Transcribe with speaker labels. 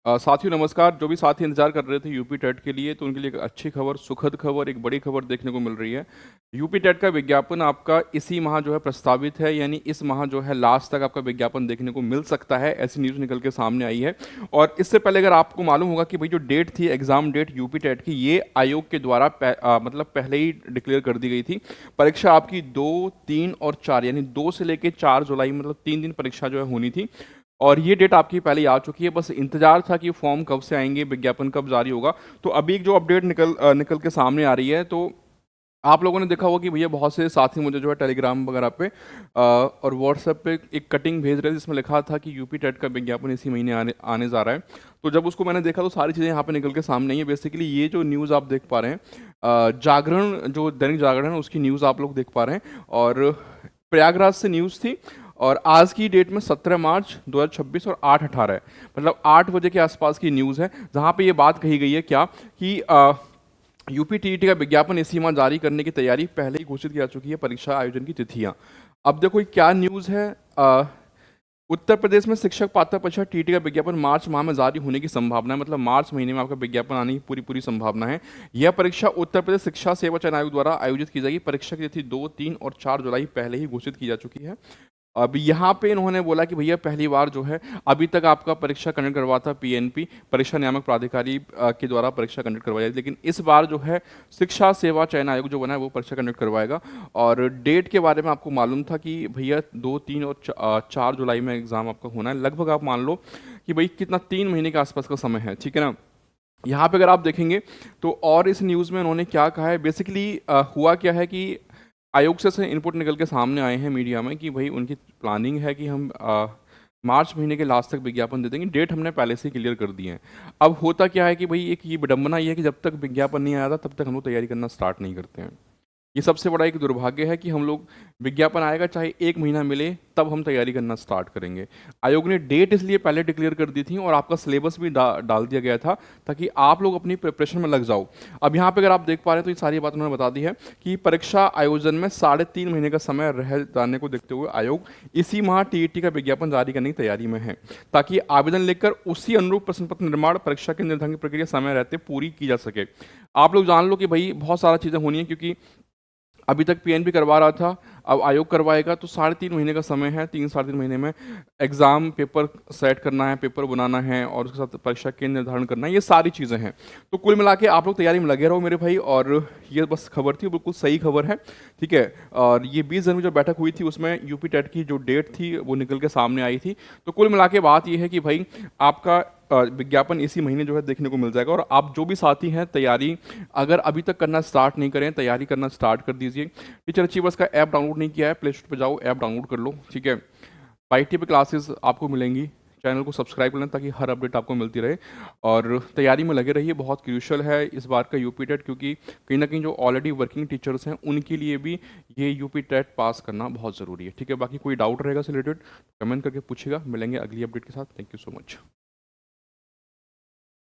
Speaker 1: साथियों नमस्कार। जो भी साथी इंतजार कर रहे थे यूपी टेट के लिए, तो उनके लिए एक अच्छी खबर, सुखद खबर, एक बड़ी खबर देखने को मिल रही है। यूपी टेट का विज्ञापन आपका इसी माह जो है प्रस्तावित है, यानी इस माह जो है लास्ट तक आपका विज्ञापन देखने को मिल सकता है, ऐसी न्यूज़ निकल के सामने आई है। और इससे पहले अगर आपको मालूम होगा कि भाई जो डेट थी, एग्जाम डेट यूपी टेट की, ये आयोग के द्वारा मतलब पहले ही डिक्लेयर कर दी गई थी। परीक्षा आपकी 2, 3 और 4 यानी 2 से लेकर 4 जुलाई, मतलब 3 दिन परीक्षा जो है होनी थी। और ये डेट आपकी पहले ही आ चुकी है, बस इंतजार था कि फॉर्म कब से आएंगे, विज्ञापन कब जारी होगा। तो अभी एक जो अपडेट निकल के सामने आ रही है, तो आप लोगों ने देखा होगा कि भैया बहुत से साथी मुझे जो है टेलीग्राम वगैरह पे और व्हाट्सएप पे एक कटिंग भेज रहे थे जिसमें लिखा था कि यूपी टेट का विज्ञापन इसी महीने आने आने जा रहा है। तो जब उसको मैंने देखा तो सारी चीज़ें यहाँ पे निकल के सामने आई है। बेसिकली ये जो न्यूज़ आप देख पा रहे हैं, जागरण, जो दैनिक जागरण है, उसकी न्यूज़ आप लोग देख पा रहे हैं। और प्रयागराज से न्यूज़ थी, और आज की डेट में 17 मार्च 2026 और 8:18 है, मतलब 8 बजे के आसपास की न्यूज़ है, जहाँ पे ये बात कही गई है क्या कि यूपी टीईटी का विज्ञापन इसी माह जारी करने की तैयारी पहले ही घोषित की जा चुकी है, परीक्षा आयोजन की तिथियां। अब देखो ये क्या न्यूज़ है। उत्तर प्रदेश में शिक्षक पात्रता परीक्षा टीईटी का विज्ञापन मार्च माह में जारी होने की संभावना है, मतलब मार्च महीने में आपका विज्ञापन आने की पूरी पूरी संभावना है। यह परीक्षा उत्तर प्रदेश शिक्षा सेवा चयन आयोग द्वारा आयोजित की जाएगी। परीक्षा की तिथि 2, 3 और 4 जुलाई पहले ही घोषित की जा चुकी है। अब यहाँ पे इन्होंने बोला कि भैया पहली बार जो है, अभी तक आपका परीक्षा कंडक्ट करवा था पीएनपी, परीक्षा नियामक प्राधिकारी के द्वारा परीक्षा कंडक्ट करवाई जाती, लेकिन इस बार जो है शिक्षा सेवा चयन आयोग जो बना है वो परीक्षा कंडक्ट करवाएगा। और डेट के बारे में आपको मालूम था कि भैया 2, 3 और 4 जुलाई में एग्जाम आपका होना है। लगभग आप मान लो कि भाई कितना, 3 महीने के आसपास का समय है, ठीक है ना। यहाँ पे अगर आप देखेंगे तो और इस न्यूज़ में उन्होंने क्या कहा है, बेसिकली हुआ क्या है कि आयोग से इनपुट निकल के सामने आए हैं मीडिया में कि भाई उनकी प्लानिंग है कि हम मार्च महीने के लास्ट तक विज्ञापन दे देंगे। डेट हमने पहले से ही क्लियर कर दी है। अब होता क्या है कि भाई एक ये विडंबना ये है कि जब तक विज्ञापन नहीं आया था तब तक हम लोग तैयारी करना स्टार्ट नहीं करते हैं। ये सबसे बड़ा एक दुर्भाग्य है कि हम लोग, विज्ञापन आएगा चाहे 1 महीना मिले तब हम तैयारी करना स्टार्ट करेंगे। आयोग ने डेट इसलिए पहले डिक्लेयर कर दी थी और आपका सिलेबस भी डाल दिया गया था ताकि आप लोग अपनी प्रिपरेशन में लग जाओ। अब यहाँ पे अगर आप देख पा रहे हैं तो ये सारी बात उन्होंने बता दी है कि परीक्षा आयोजन में 3.5 महीने का समय रह जाने को देखते हुए आयोग इसी माह टीईटी का विज्ञापन जारी करने की तैयारी में है, ताकि आवेदन लेकर उसी अनुरूप प्रश्न पत्र निर्माण परीक्षा के निर्धारण की प्रक्रिया समय रहते पूरी की जा सके। आप लोग जान लो कि भाई बहुत सारा चीज़ें होनी है, क्योंकि अभी तक पीएनबी करवा रहा था, अब आयोग करवाएगा, तो 3.5 महीने का समय है। 3 साढ़े 3 महीने में एग्जाम पेपर सेट करना है, पेपर बनाना है और उसके साथ परीक्षा केंद्र निर्धारण करना है, ये सारी चीज़ें हैं। तो कुल मिला के आप लोग तैयारी में लगे रहो मेरे भाई। और ये बस खबर थी, बिल्कुल सही खबर है, ठीक है। और ये 20 जनवरी जो बैठक हुई थी उसमें यूपी टेट की जो डेट थी वो निकल के सामने आई थी। तो कुल मिला के बात ये है कि भाई आपका विज्ञापन इसी महीने जो है देखने को मिल जाएगा। और आप जो भी साथी हैं, तैयारी अगर अभी तक करना स्टार्ट नहीं करें, तैयारी करना स्टार्ट कर दीजिए। टीचर अचीवर्स का ऐप डाउनलोड नहीं किया है, प्ले स्टोर पर जाओ, ऐप डाउनलोड कर लो, ठीक है। वाईटी पे क्लासेस आपको मिलेंगी, चैनल को सब्सक्राइब कर लें ताकि हर अपडेट आपको मिलती रहे। और तैयारी में लगे रहिए, बहुत क्रूशल है इस बार का यूपी टेट, क्योंकि कहीं ना कहीं जो ऑलरेडी वर्किंग टीचर्स हैं उनके लिए भी ये यूपी टेट पास करना बहुत ज़रूरी है, ठीक है। बाकी कोई डाउट रहेगा से रिलेटेड कमेंट करके पूछेगा। मिलेंगे अगली अपडेट के साथ। Thank you so much.